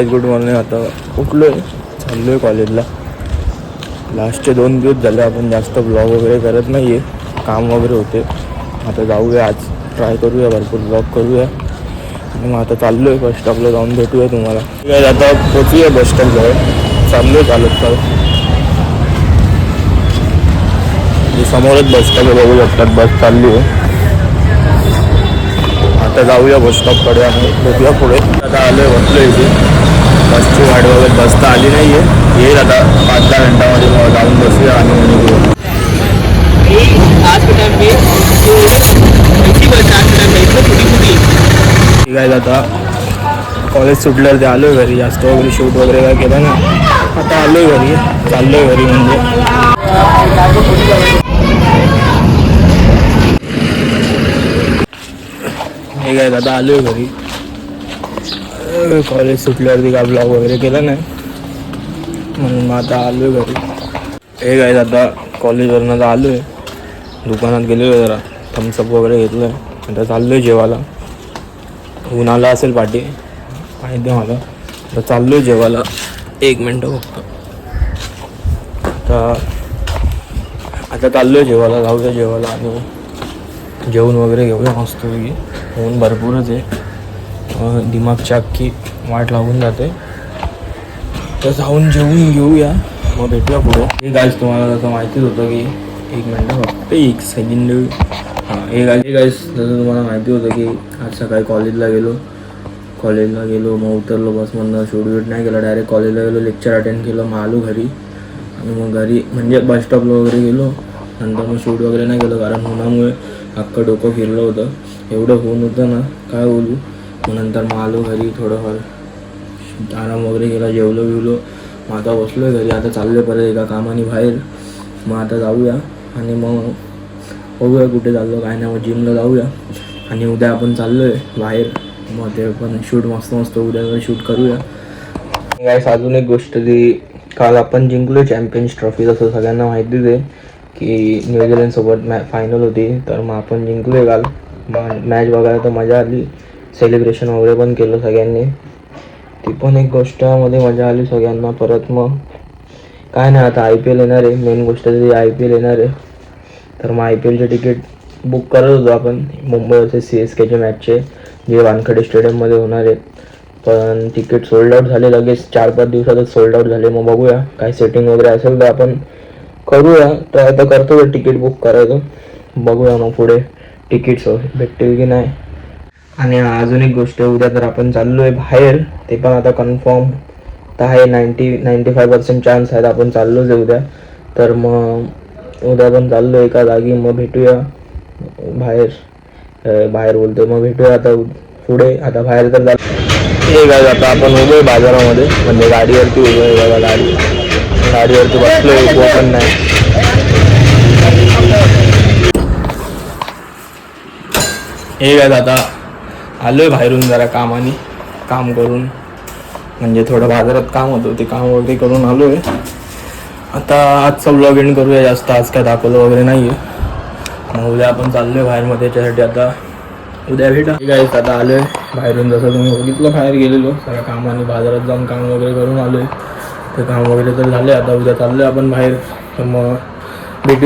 Good morning. आता उठलो आहे, चाललो आहे कॉलेजला. लास्टचे 2 दिवस झाले आपण जास्त ब्लॉग वगैरे करत नाही आहे, काम वगैरे होते. आता जाऊया, आज ट्राय करूया, भरपूर ब्लॉग करूया. आणि मग आता चाललो आहे बस स्टॉपला, जाऊन भेटूया तुम्हाला. आता पोचूया बस स्टॉपजवळ, चाललो आहे चालत चालत. समोरच बस स्टॉप बघू शकतात, बस चालली आहे. आता जाऊया बस स्टॉपकडे आणि भेटूया पुढे. आता आलो आहे, बसलो इथे. बसची वाट वगैरे बस तर आली नाही आहे, येईल आता 5-10 मिनटामध्ये. मग जाऊन बसूया आणि ठीक आहे. आता कॉलेज सुटल्यावर ते आलो आहे घरी. जास्त वगैरे शूट वगैरे काय केलं ना, आता आलो आहे घरी, चाललो आहे घरी. म्हणजे ठीक आहे. आता आलो आहे घरी. कॉलेज सुटल्यावरती काय ब्लॉग वगैरे केला नाही, म्हणून मग आता आलो आहे घरी. हे काय, आता कॉलेजवरून आता आलो आहे, दुकानात गेलो आहे, जरा थम्सअप वगैरे घेतलं आहे. आता चाललो आहे जेवायला. ऊन आला असेल पाठी, माहिती आहे मला. आता चाललो आहे जेवायला. 1 मिनटं फक्त. आता चाललो आहे जेवायला, जाऊया जेवायला आणि जेवण वगैरे घेऊया मस्तपैकी. ऊन भरपूरच आहे, दिमागची अख्खी वाट लागून जाते. तर जाऊन जेवून घेऊया, मग भेटूया पुढे. हे गाईस, तुम्हाला जसं माहितीच होतं की 1 मिनटं फक्त, 1 सेकंड. हे गाईस, जसं तुम्हाला माहिती होतं की आज सकाळी कॉलेजला गेलो, मग उतरलो बसमधनं. शूट नाही केलं, डायरेक्ट कॉलेजला गेलो, लेक्चर अटेंड केलं, मग आलो घरी. आणि मग घरी म्हणजे बस स्टॉपला वगैरे गेलो. नंतर मग शूट वगैरे नाही केलं, कारण उन्हामुळे अख्खं डोकं फिरलं होतं. एवढं ऊन होतं ना, काय बोलू. मग नंतर मग आलो घरी, थोडंफार आराम वगैरे केला, जेवलो. मग आता बसलो आहे घरी. आता चाललो आहे परत एका कामाने बाहेर. मग आता जाऊया आणि मग बघूया कुठे चाललो काय नाही. मग जिमला जाऊया आणि उद्या आपण चाललो आहे बाहेर. मग ते पण शूट मस्त उद्या शूट करूया. गाईस, अजून एक गोष्ट, ती काल आपण जिंकलो चॅम्पियन्स ट्रॉफी. जसं सगळ्यांना माहितीच आहे की न्यूझीलंडसोबत फायनल होती, तर मग आपण जिंकलो आहे काल. मग मॅच बघायला तर मजा आली, सेलिब्रेशन वगैरे पण केलं सगळ्यांनी. ती पण एक गोष्टमध्ये मजा आली सगळ्यांना. परत मग काय नाही, आता IPL येणार आहे. मेन गोष्ट ती IPL येणार आहे. तर मग IPLचे तिकीट बुक करत होतो आपण, मुंबई वर्सेस CSKचे मॅचचे, जे वानखेडे स्टेडियममध्ये होणार आहेत. पण तिकीट सोल्ड आउट झाले लगेच, 4-5 दिवसातच सोल्ड आउट झाले. मग बघूया, काय सेटिंग वगैरे असेल तर आपण करूया. तर आता करतो तिकीट बुक करायचं. बघूया मग पुढे तिकीट्स भेटतील की नाही. आणि अजून एक गोष्ट, उद्या तर आपण चाललो आहे बाहेर. ते पण आता कन्फर्म तर आहे, 95% चान्स आहेत आपण चाललोच आहे उद्या. तर मग उद्या पण चाललो एका जागी. मग भेटूया बाहेर बोलतो, मग भेटूया आता पुढे. आता बाहेर तर हे काय, आता आपण उभो आहे बाजारामध्ये, म्हणजे गाडीवरती उभो आहे बघा. गाडीवरती बसलो आहे, पण नाही. हे काय, आता आलो आहे बाहेरून जरा काम करून, म्हणजे थोडं बाजारात काम होतं, ते काम वगैरे करून आलो आहे. आता आजचा ब्लॉग एंड करूया. जास्त आज काय दाखवलं वगैरे नाही आहे. मग उद्या आपण चाललो आहे बाहेर, मग त्याच्यासाठी आता उद्या भेटा. ठीक आहे. आता आलो आहे बाहेरून, जसं तुम्ही बघितलं बाहेर गेलेलो सगळ्या कामाने, बाजारात जाऊन काम वगैरे करून आलो आहे. ते काम वगैरे तर झाले. आता उद्या चाललो आहे आपण बाहेर, तर मग भेटूया.